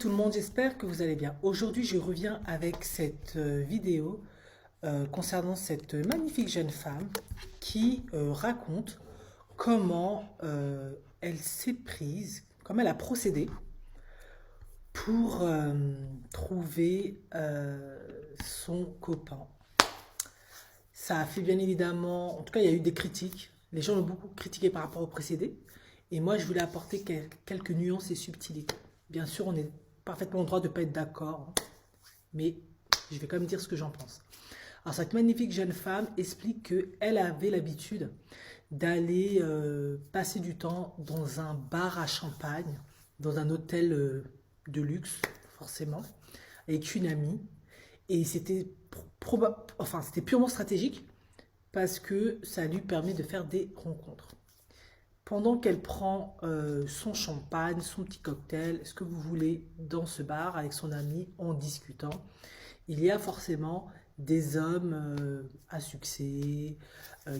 tout le monde, j'espère que vous allez bien. Aujourd'hui, je reviens avec cette vidéo concernant cette magnifique jeune femme qui raconte comment elle s'est prise, comment elle a procédé pour trouver son copain. Ça a fait bien évidemment, en tout cas, il y a eu des critiques. Les gens l'ont beaucoup critiqué par rapport au précédé. Et moi, je voulais apporter quelques nuances et subtilités. Bien sûr, on est parfaitement en droit de ne pas être d'accord, hein, mais je vais quand même dire ce que j'en pense. Alors, cette magnifique jeune femme explique qu'elle avait l'habitude d'aller passer du temps dans un bar à champagne, dans un hôtel de luxe, forcément, avec une amie. Et c'était purement stratégique parce que ça lui permet de faire des rencontres. Pendant qu'elle prend son champagne, son petit cocktail, ce que vous voulez, dans ce bar avec son ami en discutant, il y a forcément des hommes à succès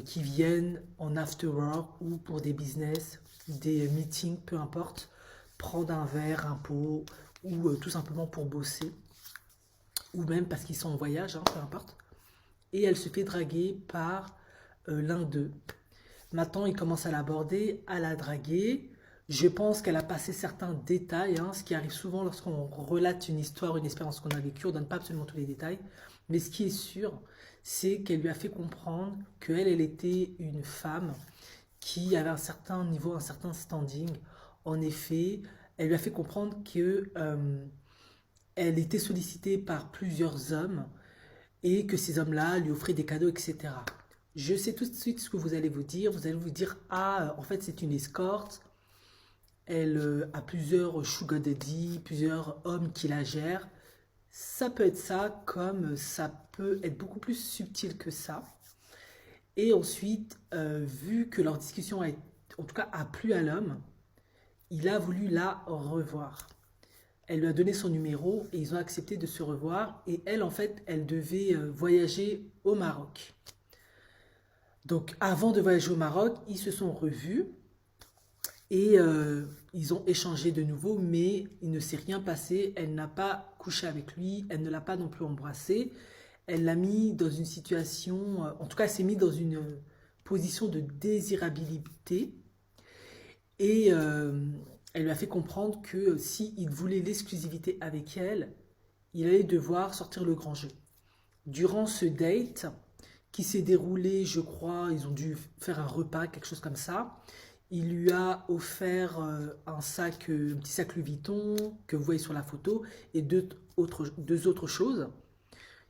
qui viennent en after work ou pour des business, des meetings, peu importe, prendre un verre, un pot ou tout simplement pour bosser ou même parce qu'ils sont en voyage, hein, peu importe. Et elle se fait draguer par l'un d'eux. Maintenant, il commence à l'aborder, à la draguer. Je pense qu'elle a passé certains détails, hein, ce qui arrive souvent lorsqu'on relate une histoire, une expérience qu'on a vécue. On ne donne pas absolument tous les détails. Mais ce qui est sûr, c'est qu'elle lui a fait comprendre qu'elle, elle était une femme qui avait un certain niveau, un certain standing. En effet, elle lui a fait comprendre que elle était sollicitée par plusieurs hommes et que ces hommes-là lui offraient des cadeaux, etc. Je sais tout de suite ce que vous allez vous dire. Vous allez vous dire, ah, en fait, c'est une escorte. Elle a plusieurs sugar daddy, plusieurs hommes qui la gèrent. Ça peut être ça, comme ça peut être beaucoup plus subtil que ça. Et ensuite, vu que leur discussion en tout cas, a plu à l'homme, il a voulu la revoir. Elle lui a donné son numéro et ils ont accepté de se revoir. Et elle, en fait, elle devait voyager au Maroc. Donc, avant de voyager au Maroc, ils se sont revus et ils ont échangé de nouveau, mais il ne s'est rien passé. Elle n'a pas couché avec lui, elle ne l'a pas non plus embrassé. Elle l'a mis dans une situation, en tout cas, elle s'est mise dans une position de désirabilité et elle lui a fait comprendre que s'il voulait l'exclusivité avec elle, il allait devoir sortir le grand jeu. Durant ce date, qui s'est déroulé, je crois, ils ont dû faire un repas, quelque chose comme ça. Il lui a offert un petit sac Louis Vuitton que vous voyez sur la photo et deux autres choses.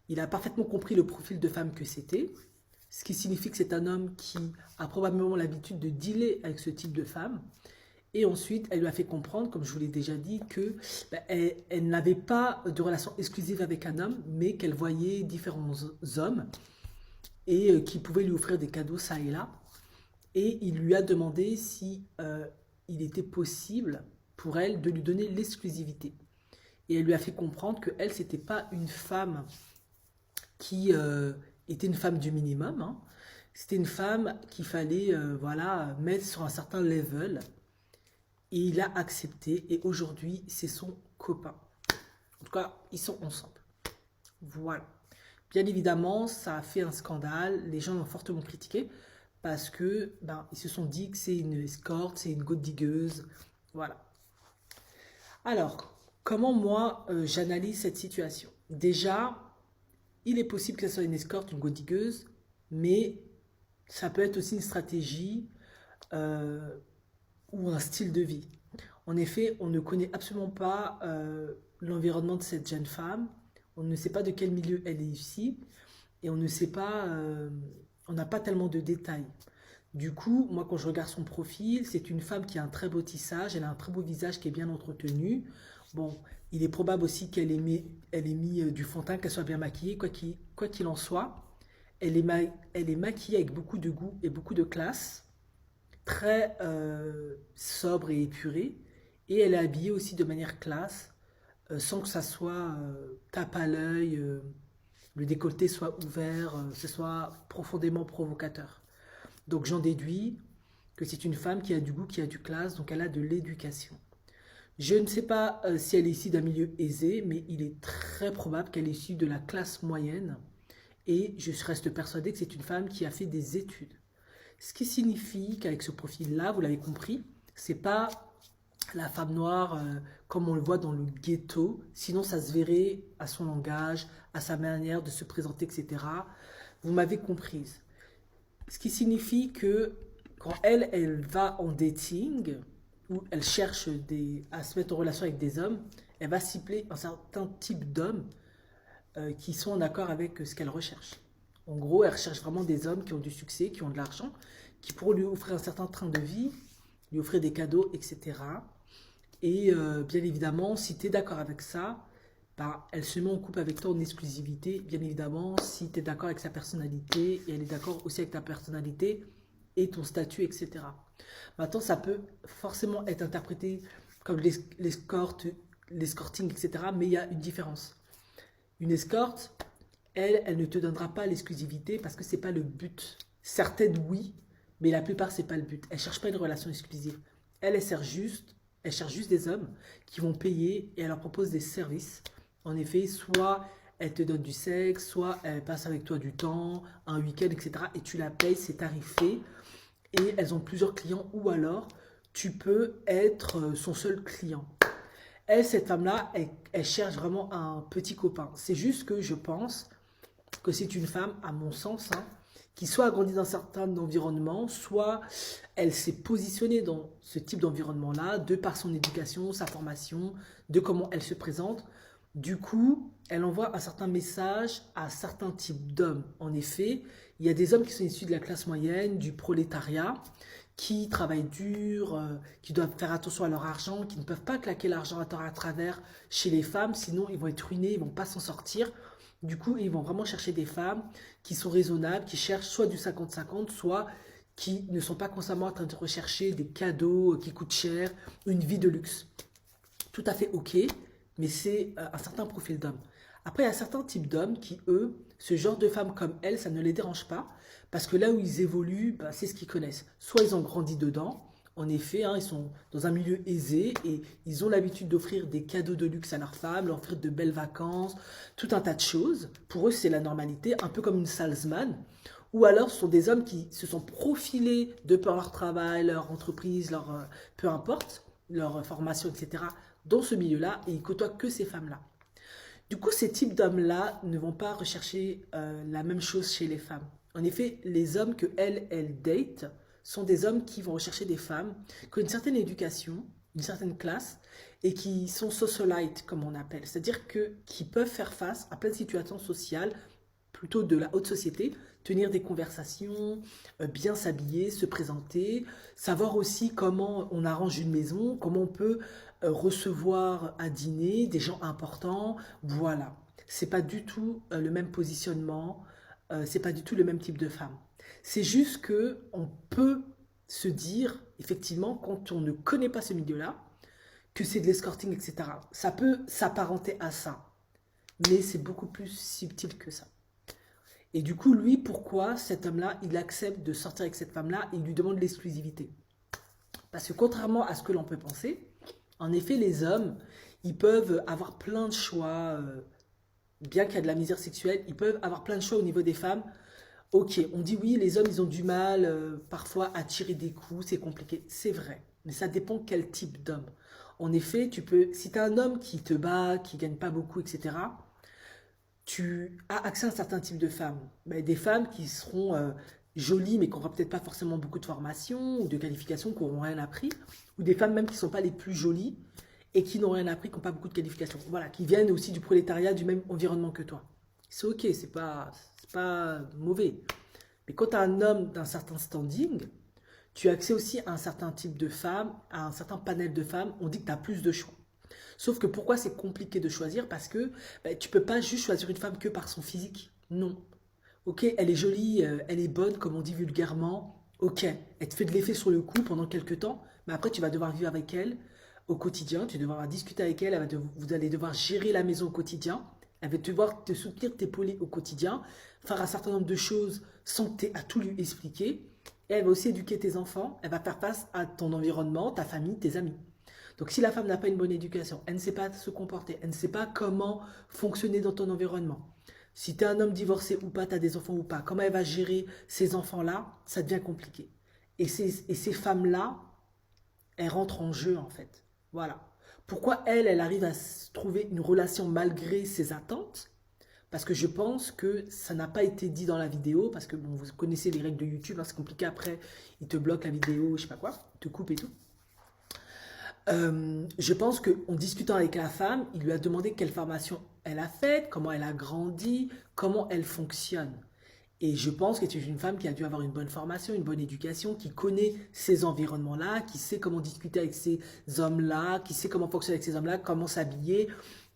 Il a parfaitement compris le profil de femme que c'était, ce qui signifie que c'est un homme qui a probablement l'habitude de dealer avec ce type de femme. Et ensuite, elle lui a fait comprendre, comme je vous l'ai déjà dit, que elle n'avait pas de relation exclusive avec un homme, mais qu'elle voyait différents hommes et qui pouvaient lui offrir des cadeaux ça et là. Et il lui a demandé si il était possible pour elle de lui donner l'exclusivité. Et elle lui a fait comprendre qu'elle, c'était pas une femme qui était une femme du minimum, hein. C'était une femme qu'il fallait voilà, mettre sur un certain level. Et il a accepté. Et aujourd'hui, c'est son copain. En tout cas, ils sont ensemble. Voilà. Bien évidemment, ça a fait un scandale. Les gens l'ont fortement critiqué parce que ils se sont dit que c'est une escorte, c'est une gold digueuse. Voilà. Alors, comment moi j'analyse cette situation? Déjà, il est possible que ce soit une escorte, une gold digueuse, mais ça peut être aussi une stratégie euh, ou un style de vie. En effet, on ne connaît absolument pas l'environnement de cette jeune femme. On ne sait pas de quel milieu elle est issue et on ne sait pas, on n'a pas tellement de détails. Du coup, moi, quand je regarde son profil, c'est une femme qui a un très beau tissage, elle a un très beau visage qui est bien entretenu. Bon, il est probable aussi elle ait mis du fond de teint, qu'elle soit bien maquillée, quoi qu'il en soit. Elle est maquillée avec beaucoup de goût et beaucoup de classe, très sobre et épurée. Et elle est habillée aussi de manière classe, sans que ça soit tape à l'œil, le décolleté soit ouvert, ce soit profondément provocateur. Donc j'en déduis que c'est une femme qui a du goût, qui a du classe, donc elle a de l'éducation. Je ne sais pas si elle est issue d'un milieu aisé, mais il est très probable qu'elle est issue de la classe moyenne. Et je reste persuadé que c'est une femme qui a fait des études. Ce qui signifie qu'avec ce profil-là, vous l'avez compris, c'est pas la femme noire comme on le voit dans le ghetto. Sinon, ça se verrait à son langage, à sa manière de se présenter, etc. Vous m'avez comprise. Ce qui signifie que quand elle va en dating, ou elle cherche à se mettre en relation avec des hommes, elle va cibler un certain type d'hommes qui sont en accord avec ce qu'elle recherche. En gros, elle recherche vraiment des hommes qui ont du succès, qui ont de l'argent, qui pourront lui offrir un certain train de vie, lui offrir des cadeaux, etc. Et bien évidemment, si tu es d'accord avec ça, bah, elle se met en couple avec toi en exclusivité. Bien évidemment, si tu es d'accord avec sa personnalité et elle est d'accord aussi avec ta personnalité et ton statut, etc. Maintenant, ça peut forcément être interprété comme l'escorte, l'escorting, etc. Mais il y a une différence. Une escorte, elle ne te donnera pas l'exclusivité parce que c'est pas le but. Certaines, oui, mais la plupart, c'est pas le but. Elle cherche pas une relation exclusive. Elle cherche juste des hommes qui vont payer et elle leur propose des services. En effet, soit elle te donne du sexe, soit elle passe avec toi du temps, un week-end, etc. Et tu la payes, c'est tarifé. Et elles ont plusieurs clients ou alors tu peux être son seul client. Elle, cette femme-là, elle cherche vraiment un petit copain. C'est juste que je pense que c'est une femme, à mon sens, hein, qui soit a grandi dans un certain environnement, soit elle s'est positionnée dans ce type d'environnement-là, de par son éducation, sa formation, de comment elle se présente. Du coup, elle envoie un certain message à certains types d'hommes. En effet, il y a des hommes qui sont issus de la classe moyenne, du prolétariat, qui travaillent dur, qui doivent faire attention à leur argent, qui ne peuvent pas claquer l'argent à tort à travers chez les femmes, sinon ils vont être ruinés, ils ne vont pas s'en sortir. Du coup, ils vont vraiment chercher des femmes qui sont raisonnables, qui cherchent soit du 50-50, soit qui ne sont pas constamment en train de rechercher des cadeaux qui coûtent cher, une vie de luxe. Tout à fait ok, mais c'est un certain profil d'homme. Après, il y a certains types d'hommes qui, eux, ce genre de femmes comme elles, ça ne les dérange pas, parce que là où ils évoluent, bah, c'est ce qu'ils connaissent. Soit ils ont grandi dedans, en effet, hein, ils sont dans un milieu aisé et ils ont l'habitude d'offrir des cadeaux de luxe à leurs femmes, leur offrir de belles vacances, tout un tas de choses. Pour eux, c'est la normalité, un peu comme une salesman. Ou alors, ce sont des hommes qui se sont profilés de par leur travail, leur entreprise, leur peu importe, leur formation, etc., dans ce milieu-là, et ils côtoient que ces femmes-là. Du coup, ces types d'hommes-là ne vont pas rechercher la même chose chez les femmes. En effet, les hommes que elles datent sont des hommes qui vont rechercher des femmes qui ont une certaine éducation, une certaine classe, et qui sont socialites, comme on appelle. C'est-à-dire qui peuvent faire face à plein de situations sociales, plutôt de la haute société, tenir des conversations, bien s'habiller, se présenter, savoir aussi comment on arrange une maison, comment on peut recevoir à dîner des gens importants, voilà. C'est pas du tout le même positionnement, c'est pas du tout le même type de femme. C'est juste que on peut se dire, effectivement, quand on ne connaît pas ce milieu-là, que c'est de l'escorting, etc. Ça peut s'apparenter à ça, mais c'est beaucoup plus subtil que ça. Et du coup, lui, pourquoi cet homme-là, il accepte de sortir avec cette femme-là et il lui demande l'exclusivité? Parce que contrairement à ce que l'on peut penser, en effet, les hommes, ils peuvent avoir plein de choix, bien qu'il y a de la misère sexuelle, ils peuvent avoir plein de choix au niveau des femmes. Ok, on dit oui, les hommes, ils ont du mal parfois à tirer des coups, c'est compliqué. C'est vrai, mais ça dépend quel type d'homme. En effet, si tu as un homme qui te bat, qui gagne pas beaucoup, etc., tu as accès à un certain type de femmes. Ben, des femmes qui seront jolies, mais qui n'auront peut-être pas forcément beaucoup de formation ou de qualifications, qui n'auront rien appris. Ou des femmes même qui ne sont pas les plus jolies et qui n'ont rien appris, qui n'ont pas beaucoup de qualifications. Voilà, qui viennent aussi du prolétariat, du même environnement que toi. C'est ok, c'est pas mauvais. Mais quand tu as un homme d'un certain standing, tu as accès aussi à un certain type de femmes, à un certain panel de femmes. On dit que tu as plus de choix. Sauf que pourquoi c'est compliqué de choisir? Parce que tu peux pas juste choisir une femme que par son physique. Non. Ok, elle est jolie, elle est bonne, comme on dit vulgairement. Ok, elle te fait de l'effet sur le coup pendant quelques temps, mais après tu vas devoir vivre avec elle au quotidien, tu vas devoir discuter avec elle, vous allez devoir gérer la maison au quotidien, elle va devoir te soutenir, t'épauler au quotidien, faire un certain nombre de choses sans que tu aies à tout lui expliquer. Et elle va aussi éduquer tes enfants, elle va faire face à ton environnement, ta famille, tes amis. Donc si la femme n'a pas une bonne éducation, elle ne sait pas se comporter, elle ne sait pas comment fonctionner dans ton environnement. Si tu es un homme divorcé ou pas, tu as des enfants ou pas, comment elle va gérer ces enfants-là, ça devient compliqué. Et ces femmes-là, elles rentrent en jeu en fait. Voilà. Pourquoi elle arrive à trouver une relation malgré ses attentes? Parce que je pense que ça n'a pas été dit dans la vidéo, parce que bon, vous connaissez les règles de YouTube, hein, c'est compliqué après, il te bloque la vidéo, je sais pas quoi, il te coupe et tout. Je pense qu'en discutant avec la femme, il lui a demandé quelle formation elle a faite, comment elle a grandi, comment elle fonctionne. Et je pense que c'est une femme qui a dû avoir une bonne formation, une bonne éducation, qui connaît ces environnements-là, qui sait comment discuter avec ces hommes-là, qui sait comment fonctionner avec ces hommes-là, comment s'habiller,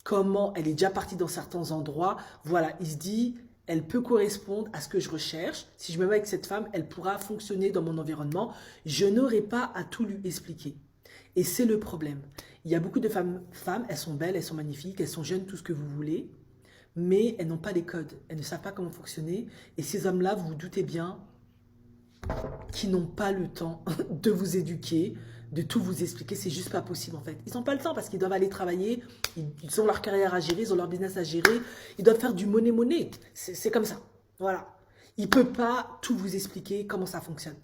comment elle est déjà partie dans certains endroits. Voilà, il se dit, elle peut correspondre à ce que je recherche. Si je me mets avec cette femme, elle pourra fonctionner dans mon environnement. Je n'aurai pas à tout lui expliquer. Et c'est le problème. Il y a beaucoup de femmes, elles sont belles, elles sont magnifiques, elles sont jeunes, tout ce que vous voulez, mais elles n'ont pas les codes, elles ne savent pas comment fonctionner. Et ces hommes-là, vous vous doutez bien, qui n'ont pas le temps de vous éduquer, de tout vous expliquer, c'est juste pas possible en fait. Ils n'ont pas le temps parce qu'ils doivent aller travailler, ils ont leur carrière à gérer, ils ont leur business à gérer, ils doivent faire du money. C'est comme ça, voilà. Il ne peut pas tout vous expliquer comment ça fonctionne.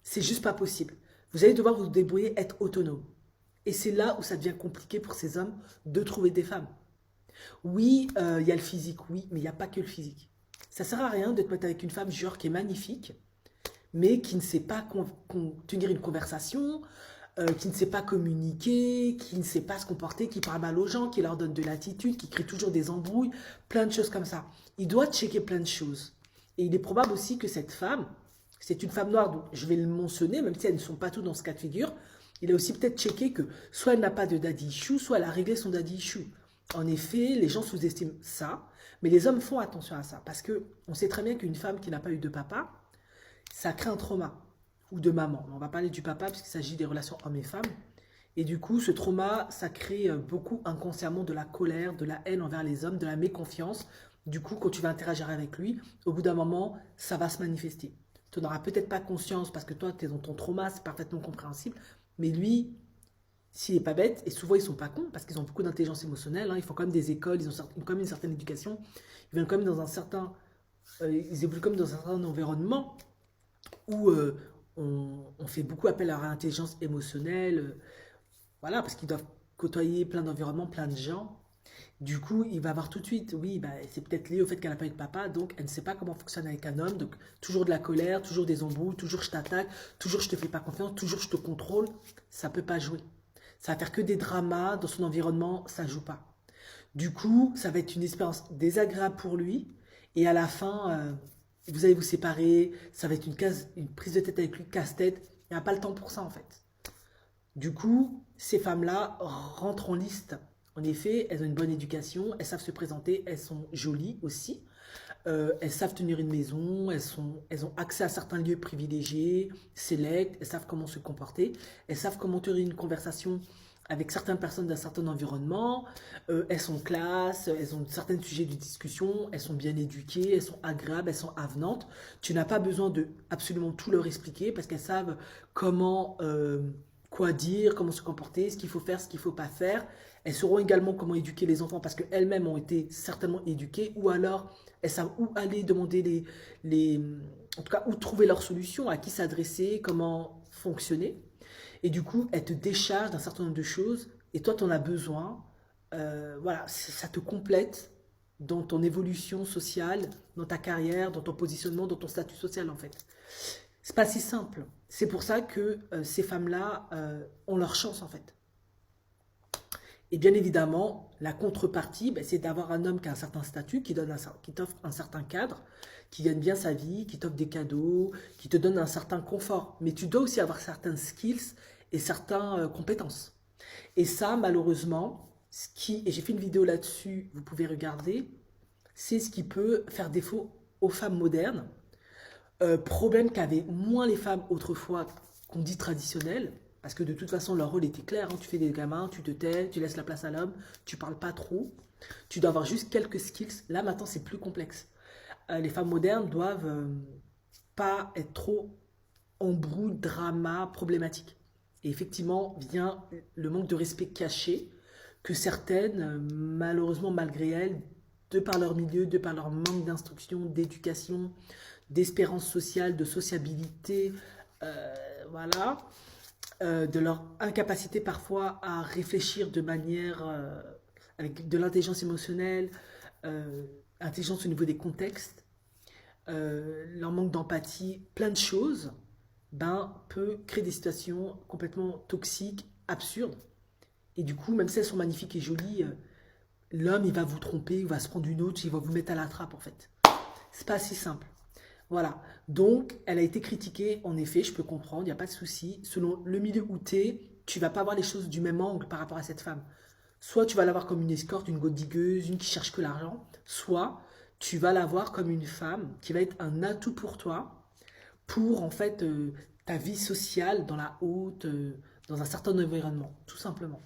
C'est juste pas possible. Vous allez devoir vous débrouiller, être autonome. Et c'est là où ça devient compliqué pour ces hommes de trouver des femmes. Oui, il y a le physique, oui, mais il n'y a pas que le physique. Ça ne sert à rien de te mettre avec une femme genre qui est magnifique, mais qui ne sait pas tenir une conversation, qui ne sait pas communiquer, qui ne sait pas se comporter, qui parle mal aux gens, qui leur donne de l'attitude, qui crée toujours des embrouilles, plein de choses comme ça. Il doit checker plein de choses. Et il est probable aussi que cette femme, c'est une femme noire, donc je vais le mentionner, même si elles ne sont pas toutes dans ce cas de figure, il a aussi peut-être checké que soit elle n'a pas de daddy issue, soit elle a réglé son daddy issue. En effet, les gens sous-estiment ça, mais les hommes font attention à ça, parce qu'on sait très bien qu'une femme qui n'a pas eu de papa, ça crée un trauma, ou de maman. On va parler du papa, puisqu'il s'agit des relations hommes et femmes. Et du coup, ce trauma, ça crée beaucoup inconsciemment de la colère, de la haine envers les hommes, de la méconfiance. Du coup, quand tu vas interagir avec lui, au bout d'un moment, ça va se manifester. Tu n'auras peut-être pas conscience, parce que toi, tu es dans ton trauma, c'est parfaitement compréhensible, mais lui, s'il n'est pas bête, et souvent ils ne sont pas cons, parce qu'ils ont beaucoup d'intelligence émotionnelle, hein, ils font quand même des écoles, ils ont quand même une certaine éducation, ils viennent quand même dans un certain, ils évoluent comme dans un certain environnement où on fait beaucoup appel à leur intelligence émotionnelle, voilà, parce qu'ils doivent côtoyer plein d'environnements, plein de gens. Du coup, il va voir tout de suite, oui, bah, c'est peut-être lié au fait qu'elle n'a pas eu de papa, donc elle ne sait pas comment fonctionne avec un homme, donc toujours de la colère, toujours des embrouilles, toujours je t'attaque, toujours je te fais pas confiance, toujours je te contrôle, ça ne peut pas jouer. Ça va faire que des dramas, dans son environnement, ça ne joue pas. Du coup, ça va être une expérience désagréable pour lui, et à la fin, vous allez vous séparer, ça va être une prise de tête avec lui, casse-tête, il n'y a pas le temps pour ça en fait. Du coup, ces femmes-là rentrent en liste. En effet, elles ont une bonne éducation, elles savent se présenter, elles sont jolies aussi. Elles savent tenir une maison, elles ont accès à certains lieux privilégiés, sélects, elles savent comment se comporter, elles savent comment tenir une conversation avec certaines personnes d'un certain environnement, elles sont classe, elles ont certains sujets de discussion, elles sont bien éduquées, elles sont agréables, elles sont avenantes. Tu n'as pas besoin de absolument tout leur expliquer parce qu'elles savent comment, quoi dire, comment se comporter, ce qu'il faut faire, ce qu'il ne faut pas faire. Elles sauront également comment éduquer les enfants parce qu'elles-mêmes ont été certainement éduquées ou alors elles savent où aller demander en tout cas, où trouver leurs solutions, à qui s'adresser, comment fonctionner. Et du coup, elles te déchargent d'un certain nombre de choses et toi, tu en as besoin. Voilà, ça te complète dans ton évolution sociale, dans ta carrière, dans ton positionnement, dans ton statut social en fait. C'est pas si simple. C'est pour ça que ces femmes-là ont leur chance en fait. Et bien évidemment, la contrepartie, c'est d'avoir un homme qui a un certain statut, qui t'offre un certain cadre, qui gagne bien sa vie, qui t'offre des cadeaux, qui te donne un certain confort. Mais tu dois aussi avoir certaines skills et certaines compétences. Et ça, malheureusement, et j'ai fait une vidéo là-dessus, vous pouvez regarder, c'est ce qui peut faire défaut aux femmes modernes. Problème qu'avaient moins les femmes autrefois, qu'on dit traditionnelles, parce que de toute façon, leur rôle était clair. Hein. Tu fais des gamins, tu te tais, tu laisses la place à l'homme, tu parles pas trop. Tu dois avoir juste quelques skills. Là, maintenant, c'est plus complexe. Les femmes modernes doivent pas être trop embrouilles, drama, problématiques. Et effectivement, vient le manque de respect caché que certaines, malheureusement malgré elles, de par leur milieu, de par leur manque d'instruction, d'éducation, d'espérance sociale, de sociabilité, voilà, de leur incapacité parfois à réfléchir de manière, avec de l'intelligence émotionnelle, intelligence au niveau des contextes, leur manque d'empathie, plein de choses, ben, peut créer des situations complètement toxiques, absurdes. Et du coup, même si elles sont magnifiques et jolies, l'homme, il va vous tromper, il va se prendre une autre, il va vous mettre à la trappe, en fait. C'est pas si simple. Voilà. Donc, elle a été critiquée, en effet, je peux comprendre, il n'y a pas de souci. Selon le milieu où tu es, tu vas pas voir les choses du même angle par rapport à cette femme. Soit tu vas la voir comme une escorte, une godigueuse, une qui cherche que l'argent, soit tu vas la voir comme une femme qui va être un atout pour toi, pour en fait ta vie sociale dans la haute, dans un certain environnement, tout simplement.